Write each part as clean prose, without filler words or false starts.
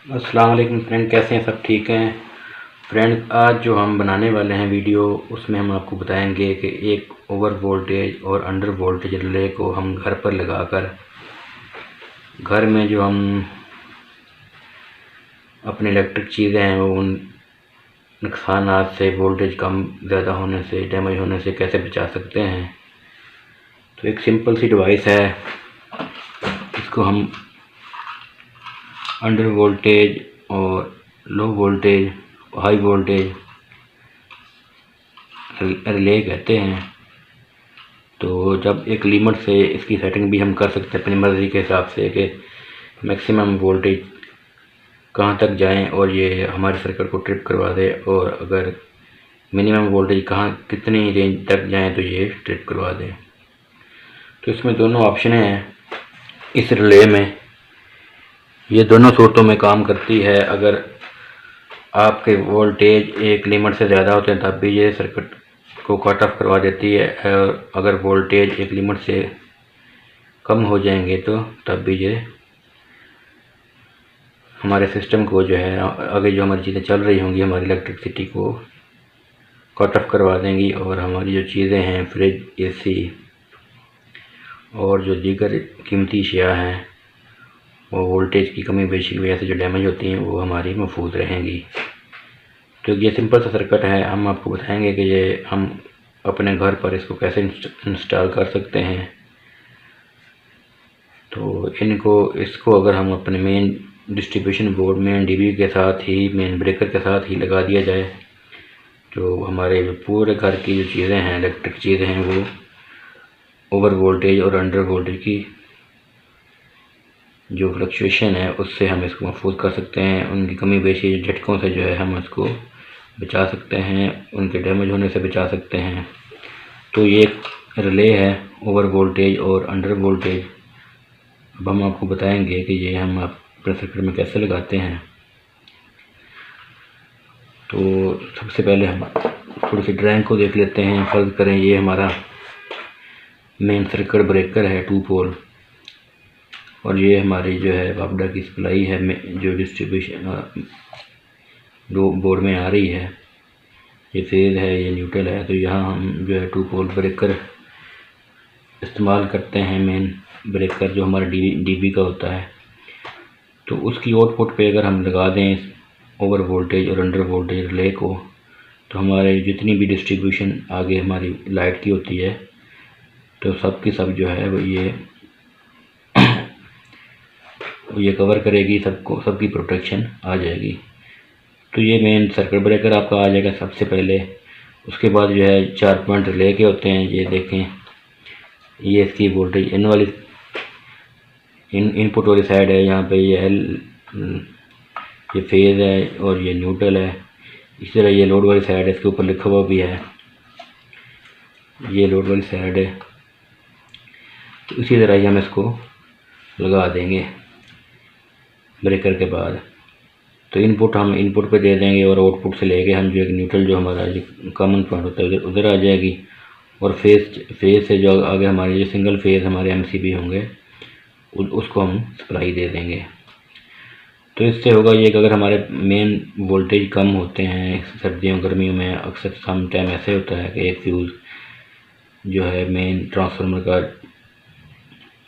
अस्सलाम वालेकुम फ्रेंड, कैसे हैं? सब ठीक हैं फ्रेंड। आज जो हम बनाने वाले हैं वीडियो, उसमें हम आपको बताएंगे कि एक ओवर वोल्टेज और अंडर वोल्टेज रिले को हम घर पर लगाकर घर में जो हम अपने इलेक्ट्रिक चीज़ें हैं वो उन नुकसानात से, वोल्टेज कम ज़्यादा होने से, डैमेज होने से कैसे बचा सकते हैं। तो एक सिंपल सी डिवाइस है, इसको हम अंडर वोल्टेज और low voltage, high voltage relay कहते हैं। तो जब एक लिमिट से इसकी सेटिंग भी हम कर सकते हैं अपनी मर्ज़ी के हिसाब से कि मैक्सिमम वोल्टेज कहाँ तक जाएं और ये हमारे सर्किट को ट्रिप करवा दे, और अगर मिनिमम वोल्टेज कहाँ कितनी रेंज तक जाएं तो ये ट्रिप करवा दे। तो इसमें दोनों ऑप्शन हैं इस रिले में, ये दोनों सूरतों में काम करती है। अगर आपके वोल्टेज एक लिमिट से ज़्यादा होते हैं तब भी ये सर्किट को कट ऑफ करवा देती है, और अगर वोल्टेज एक लिमिट से कम हो जाएंगे तो तब भी ये हमारे सिस्टम को जो है, आगे जो हमारी चीज़ें चल रही होंगी, हमारी इलेक्ट्रिसिटी को कट ऑफ करवा देंगी, और हमारी जो चीज़ें हैं फ्रिज, एसी और जो दीगर कीमती अशिया हैं वो वोल्टेज की कमी बेशी की वजह से जो डैमेज होती हैं वो हमारी महफूज रहेंगी। तो ये सिंपल सा सर्किट है, हम आपको बताएंगे कि ये हम अपने घर पर इसको कैसे इंस्टॉल कर सकते हैं। तो इसको अगर हम अपने मेन डिस्ट्रीब्यूशन बोर्ड में डीबी के साथ ही, मेन ब्रेकर के साथ ही लगा दिया जाए, तो हमारे जो पूरे घर की जो चीज़ें हैं, इलेक्ट्रिक चीज़ें हैं, वो ओवर वोल्टेज और अंडर वोल्टेज की जो फ्लक्चुएशन है उससे हम इसको महफूज कर सकते हैं। उनकी कमी बेशी झटकों से जो है हम इसको बचा सकते हैं, उनके डैमेज होने से बचा सकते हैं। तो ये एक रिले है ओवर वोल्टेज और अंडर वोल्टेज। अब हम आपको बताएंगे कि ये हम अपने सर्किट में कैसे लगाते हैं। तो सबसे पहले हम थोड़ी सी ड्राइंग को देख लेते हैं। फ़र्ज़ करें ये हमारा मेन सर्किट ब्रेकर है 2 पोल, और ये हमारी जो है वापडा की सप्लाई है जो डिस्ट्रीब्यूशन दो बोर्ड में आ रही है। ये फेज़ है, ये न्यूट्रल है। तो यहाँ हम जो है 2 पोल ब्रेकर इस्तेमाल करते हैं। मेन ब्रेकर जो हमारा डीबी का होता है, तो उसकी आउटपुट पे अगर हम लगा दें ओवर वोल्टेज और अंडर वोल्टेज रिले को, तो हमारे जितनी भी डिस्ट्रीब्यूशन आगे हमारी लाइट की होती है तो सब की सब जो है वो ये कवर करेगी, सबको, सबकी प्रोटेक्शन आ जाएगी। तो ये मेन सर्किट ब्रेकर आपका आ जाएगा सबसे पहले। उसके बाद जो है 4 पॉइंट रिले के होते हैं। ये देखें, ये इसकी वोल्टेज इनपुट वाली साइड है। यहाँ पे ये फेज़ है और ये न्यूट्रल है। इसी तरह ये लोड वाली साइड है, इसके ऊपर लिखा हुआ भी है, ये लोड वाली साइड है। तो इसी तरह ही हम इसको लगा देंगे ब्रेकर के बाद। तो इनपुट हम इनपुट पे दे देंगे, और आउटपुट से लेके हम जो एक न्यूट्रल जो हमारा जो कॉमन पॉइंट होता है उधर आ जाएगी, और फेज़ से जो आगे हमारे जो सिंगल फेज़ हमारे एमसीबी होंगे उसको हम सप्लाई दे देंगे। तो इससे होगा ये कि अगर हमारे मेन वोल्टेज कम होते हैं सर्दियों गर्मियों में, अक्सर सम टाइम ऐसे होता है कि एक फ्यूज़ जो है मेन ट्रांसफार्मर का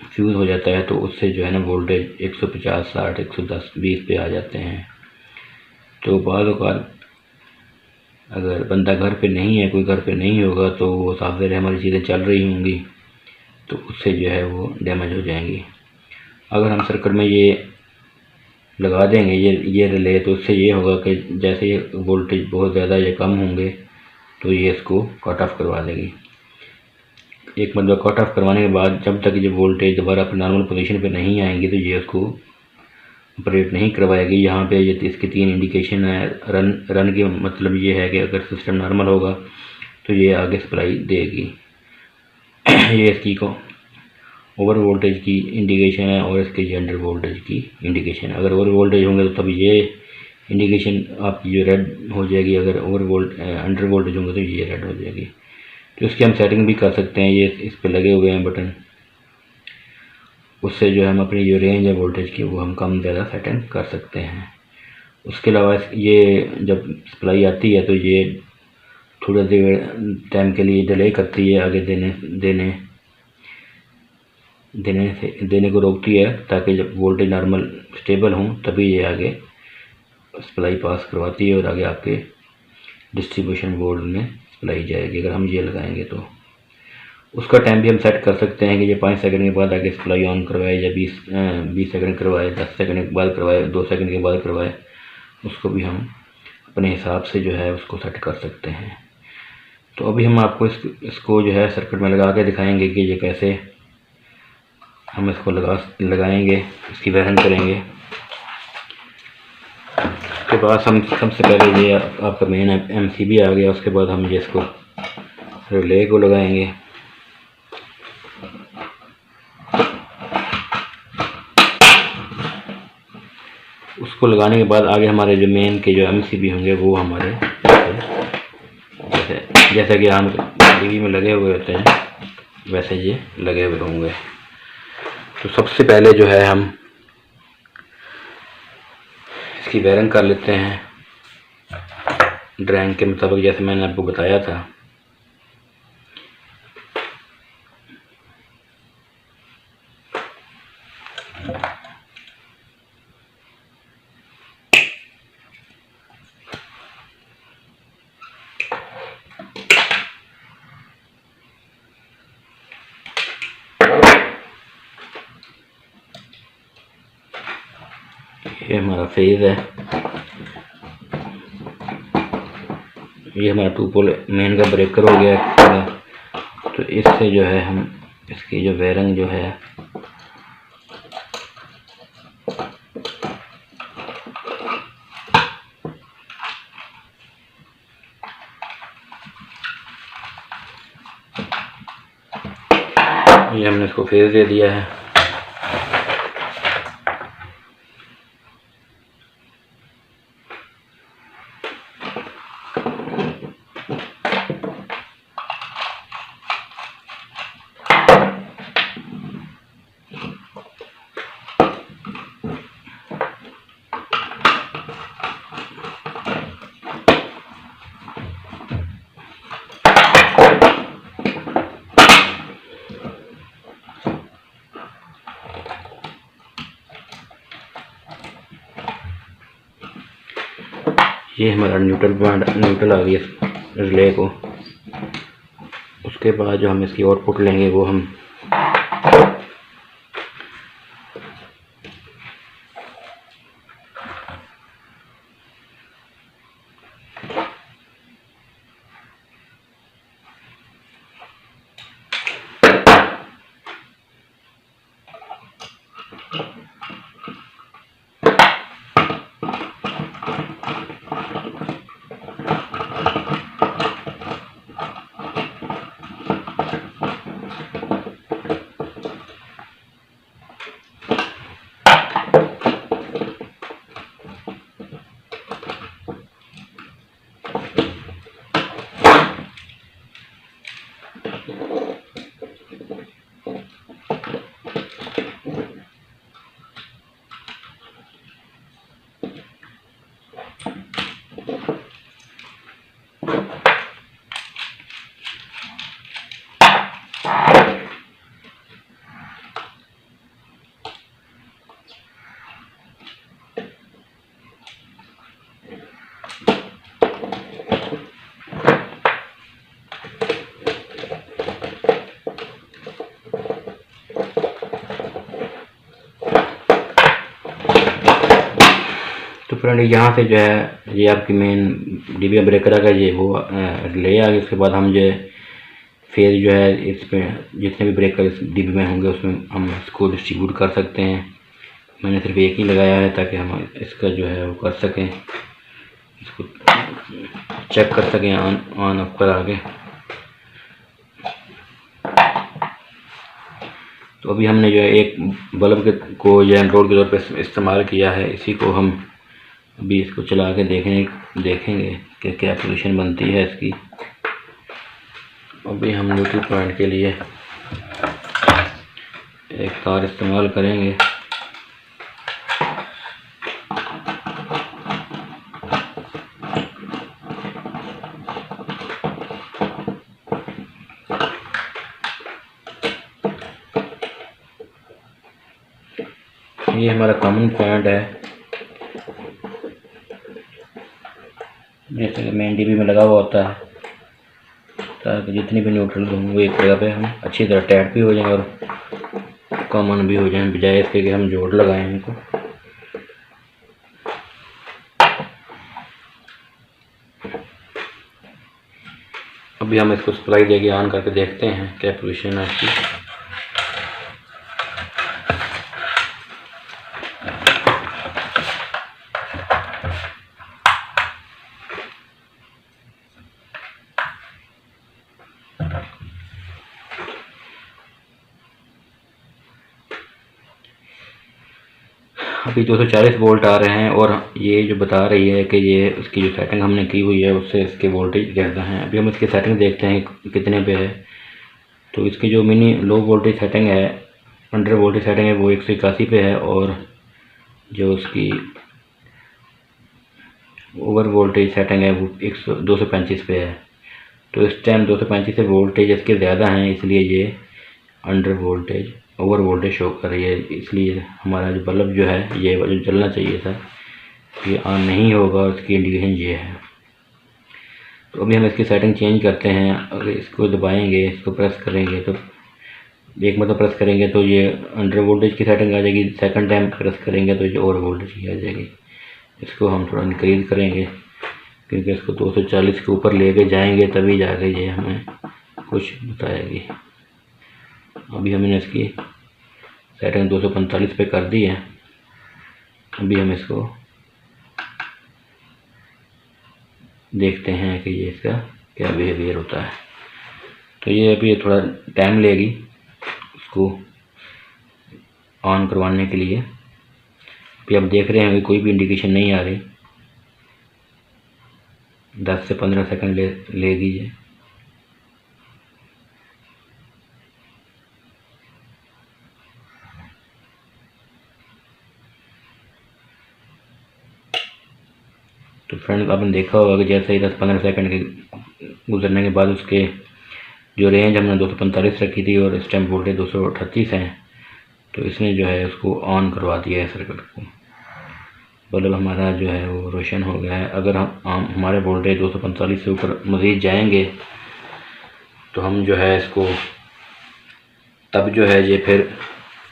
फ्यूज़ हो जाता है, तो उससे जो है ना वोल्टेज 150, 60, 110, 20 पे आ जाते हैं। तो बाद औक़ात अगर बंदा घर पे नहीं है, कोई घर पे नहीं होगा, तो वो साफ़ हमारी चीज़ें चल रही होंगी तो उससे जो है वो डैमेज हो जाएंगी। अगर हम सर्किट में ये लगा देंगे ये रिले, तो उससे ये होगा कि जैसे ये वोल्टेज बहुत ज़्यादा या कम होंगे तो ये इसको कट ऑफ करवा देगी। एक मतलब कट ऑफ करवाने के बाद जब तक ये वोल्टेज दोबारा अपनी नॉर्मल पोजीशन पे नहीं आएंगी तो ये उसको ऑपरेट नहीं करवाएगी। यहाँ पे ये इसकी 3 इंडिकेशन है। रन की मतलब ये है कि अगर सिस्टम नॉर्मल होगा तो ये आगे सप्लाई देगी। ये इसकी को ओवर वोल्टेज की इंडिकेशन है, और इसके ये अंडर वोल्टेज की इंडिकेशन है। अगर ओवर वोल्टेज होंगे तो तब ये इंडिकेशन आपकी जो रेड हो जाएगी, अगर अंडर वोल्टेज होंगे तो ये रेड हो जाएगी। तो इसकी हम सेटिंग भी कर सकते हैं। ये इस पे लगे हुए हैं बटन, उससे जो है हम अपनी जो रेंज है वोल्टेज की वो हम कम ज़्यादा सेटिंग कर सकते हैं। उसके अलावा ये जब सप्लाई आती है तो ये थोड़ा देर टाइम के लिए डिले करती है, आगे देने को रोकती है, ताकि जब वोल्टेज नॉर्मल स्टेबल हों तभी ये आगे सप्लाई पास करवाती है और आगे आपके डिस्ट्रीब्यूशन बोर्ड में सप्लाई जाएगी। अगर हम ये लगाएंगे तो उसका टाइम भी हम सेट कर सकते हैं कि ये 5 सेकंड के बाद आगे सप्लाई ऑन करवाए या 20 सेकंड करवाए, 10 सेकंड के बाद करवाए, 2 सेकंड के बाद करवाए। उसको भी हम अपने हिसाब से जो है उसको सेट कर सकते हैं। तो अभी हम आपको इसको जो है सर्किट में लगा के दिखाएंगे कि ये कैसे हम इसको लगाएंगे, इसकी वायरिंग करेंगे। उसके बाद हम सबसे पहले ये आपका मेन एमसीबी आ गया, उसके बाद हम ये इसको रिले को लगाएंगे। उसको लगाने के बाद आगे हमारे जो मेन के जो एमसीबी होंगे वो हमारे जैसे कि हम टीवी में लगे हुए होते हैं वैसे ये लगे हुए होंगे। तो सबसे पहले जो है हम इसकी वायरिंग कर लेते हैं ड्राइंग के मुताबिक, जैसे मैंने आपको बताया था। ये हमारा फेज है, ये हमारा 2 पोल मेन का ब्रेकर हो गया। तो इससे जो है हम इसकी जो वायरिंग जो है ये हमने इसको फेज दे दिया है। ये हमारा न्यूट्रल आ गया रिले को। उसके बाद जो हम इसकी आउटपुट लेंगे वो हम तो फ्रेंड यहाँ से जो है ये आपकी मेन डीबी ब्रेकर का ये वो ले आ गया। उसके बाद हम जो फेज जो है इस पे जितने भी ब्रेकर इस डीबी में होंगे उसमें हम इसको डिस्ट्रीब्यूट कर सकते हैं। मैंने सिर्फ एक ही लगाया है ताकि हम इसका जो है वो कर सकें, इसको चेक कर सकें ऑन ऑफ कर आगे। तो अभी हमने जो है एक बल्ब को जो एनरोड के तौर पर इस्तेमाल किया है, इसी को हम अभी इसको चला के देखेंगे कि क्या पोजीशन बनती है इसकी। अभी हम न्यूट्रल पॉइंट के लिए एक तार इस्तेमाल करेंगे। ये हमारा कॉमन पॉइंट है, जैसे कि मेन डीबी में लगा हुआ होता है, ताकि जितनी भी न्यूट्रल हों वो एक जगह पे हम अच्छी तरह टाइट भी हो जाएं और कॉमन भी हो जाएं, बजाय इसके कि हम जोड़ लगाएं इनको। अभी हम इसको सप्लाई देके ऑन करके देखते हैं क्या पोजीशन है इसकी। अभी 240 वोल्ट आ रहे हैं और ये जो बता रही है कि ये उसकी जो सेटिंग हमने की हुई है उससे इसके वोल्टेज ज़्यादा हैं। अभी हम इसकी सेटिंग देखते हैं कितने पे है। तो इसकी जो मिनी लो वोल्टेज सेटिंग है, अंडर वोल्टेज सेटिंग है, वो 181 पे है और जो उसकी ओवर वोल्टेज सेटिंग है वो 235 पे है। तो इस टाइम 235 से वोल्टेज इसके ज़्यादा हैं, इसलिए ये under voltage over voltage show कर रही है। इसलिए हमारा जो बल्ब जो है ये जो जलना चाहिए था ये ऑन नहीं होगा, उसकी इंडिकेशन ये है। तो अभी हम इसकी सेटिंग चेंज करते हैं। अगर इसको दबाएंगे, इसको प्रेस करेंगे, तो एक मतलब प्रेस करेंगे तो ये अंडर वोल्टेज की सेटिंग आ जाएगी, सेकंड टाइम प्रेस करेंगे तो ये ओवर वोल्टेज की आ जाएगी। इसको हम थोड़ा इंक्रीज़ करेंगे क्योंकि इसको 240 के ऊपर लेके जाएंगे तभी जाके ये हमें कुछ बताएगी। अभी हमने इसकी सेटिंग 245 पे कर दी है। अभी हम इसको देखते हैं कि ये इसका क्या बिहेवियर होता है। तो ये अभी थोड़ा टाइम लेगी उसको ऑन करवाने के लिए। अभी आप देख रहे हैं कि कोई भी इंडिकेशन नहीं आ रही, 10 से 15 सेकंड लेगी ये। तो फ्रेंड्स आपने देखा होगा कि जैसे ही 10-15 सेकंड के गुजरने के बाद उसके जो रेंज हमने 245 रखी थी और इस टाइम वोल्टेज 238 है, तो इसने जो है उसको ऑन करवा दिया है सर्किट को। बल्ब हमारा जो है वो रोशन हो गया है। अगर हम हमारे वोल्टेज 245 से ऊपर मज़ीद जाएंगे तो हम जो है इसको तब जो है ये फिर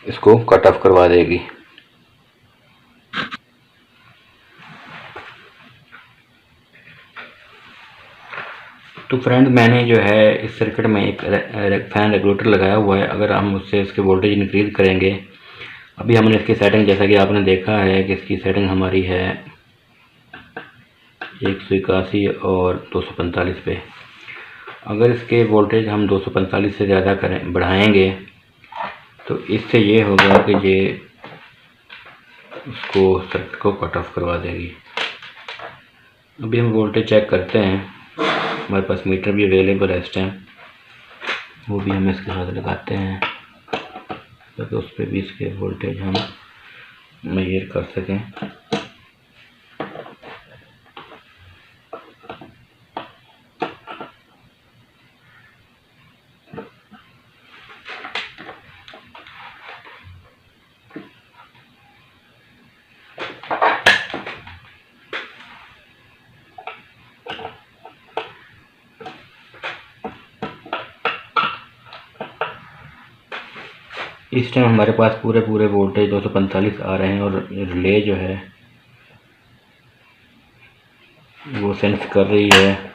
इसको कट ऑफ करवा देगी। तो फ्रेंड मैंने जो है इस सर्किट में एक फैन रेगुलेटर लगाया हुआ है। अगर हम उससे इसके वोल्टेज इंक्रीज़ करेंगे, अभी हमने इसकी सेटिंग जैसा कि आपने देखा है कि इसकी सेटिंग हमारी है 181 और 245 पे। अगर इसके वोल्टेज हम 245 से ज़्यादा करें बढ़ाएंगे तो इससे ये होगा कि ये उसको सर्किट को कट ऑफ करवा देगी। अभी हम वोल्टेज चेक करते हैं। हमारे पास मीटर भी अवेलेबल है इस टाइम, वो भी हम इसके साथ लगाते हैं ताकि उस पर भी इसके वोल्टेज हम मेजर कर सकें। इस टाइम हमारे पास पूरे वोल्टेज 245 आ रहे हैं और रिले जो है वो सेंस कर रही है।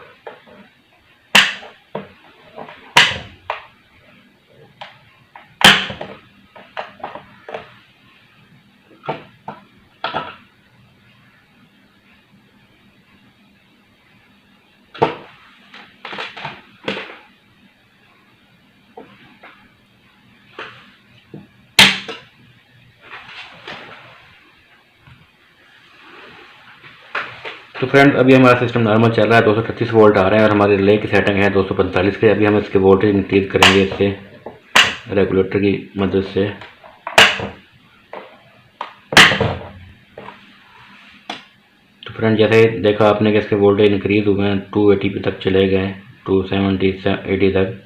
तो फ्रेंड्स अभी हमारा सिस्टम नॉर्मल चल रहा है, 236 वोल्ट आ रहे हैं और हमारे रिले की सेटिंग है 245 के। अभी हम इसके वोल्टेज इंक्रीज करेंगे इससे रेगुलेटर की मदद से। तो फ्रेंड जैसे देखा आपने कि इसके वोल्टेज इंक्रीज हुए हैं, 280 तक चले गए, 270 80 तक।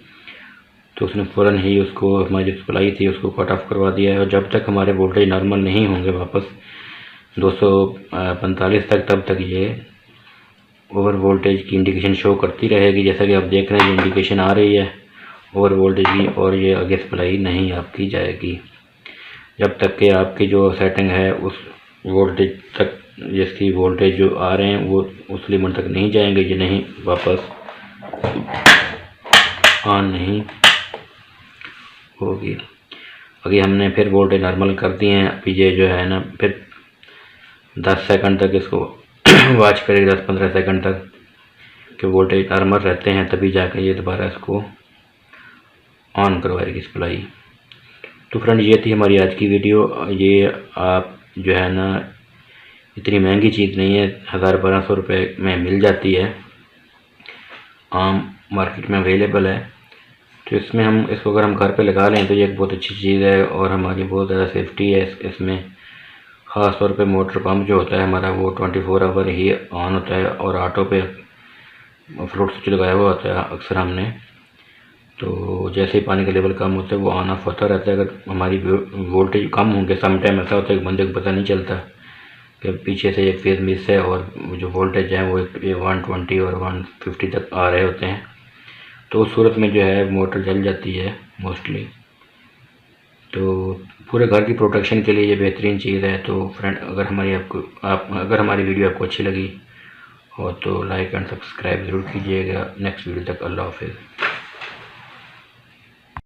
तो उसने फ़ौरन ही उसको हमारी जो सप्लाई थी उसको कट ऑफ करवा दिया है। और जब तक हमारे वोल्टेज नॉर्मल नहीं होंगे वापस 245 तक, तब तक ये ओवर वोल्टेज की इंडिकेशन शो करती रहेगी। जैसा कि आप देख रहे हैं ये इंडिकेशन आ रही है ओवर वोल्टेज की, और ये आगे सप्लाई नहीं आपकी जाएगी जब तक कि आपकी जो सेटिंग है उस वोल्टेज तक, जिसकी वोल्टेज जो आ रहे हैं वो उस लिमिट तक नहीं जाएंगे, ये नहीं वापस ऑन नहीं होगी। अभी हमने फिर वोल्टेज नॉर्मल कर दिए हैं। अभी ये जो है ना फिर 10 सेकंड तक इसको वॉच करेगी, 10-15 सेकंड तक कि वोल्टेज नॉर्मल रहते हैं, तभी जाकर ये दोबारा इसको ऑन करवाएगी सप्लाई। तो फ्रेंड ये थी हमारी आज की वीडियो। ये आप जो है ना इतनी महंगी चीज़ नहीं है, 1000-1200 रुपये में मिल जाती है, आम मार्केट में अवेलेबल है। तो इसमें हम इसको अगर हम घर पे लगा लें तो ये एक बहुत अच्छी चीज़ है और हमारी बहुत ज़्यादा सेफ्टी है इसमें। ख़ास तौर पे मोटर पंप जो होता है हमारा वो 24 आवर ही ऑन होता है और ऑटो पे फ्लोट स्विच लगाया हुआ होता है अक्सर हमने। तो जैसे ही पानी का लेवल कम होता है वो ऑन ऑफ होता रहता है। अगर हमारी वोल्टेज कम होंगे, सम टाइम ऐसा होता है कि बंदे को पता नहीं चलता कि पीछे से एक फेज़ मिस है और जो वोल्टेज है वो 120 और 150 तक आ रहे होते हैं। तो उस सूरत में जो है मोटर जल जाती है मोस्टली। तो पूरे घर की प्रोटेक्शन के लिए ये बेहतरीन चीज़ है। तो फ्रेंड अगर हमारी वीडियो आपको अच्छी लगी हो तो लाइक एंड सब्सक्राइब ज़रूर कीजिएगा। नेक्स्ट वीडियो तक अल्लाह हाफ़िज़।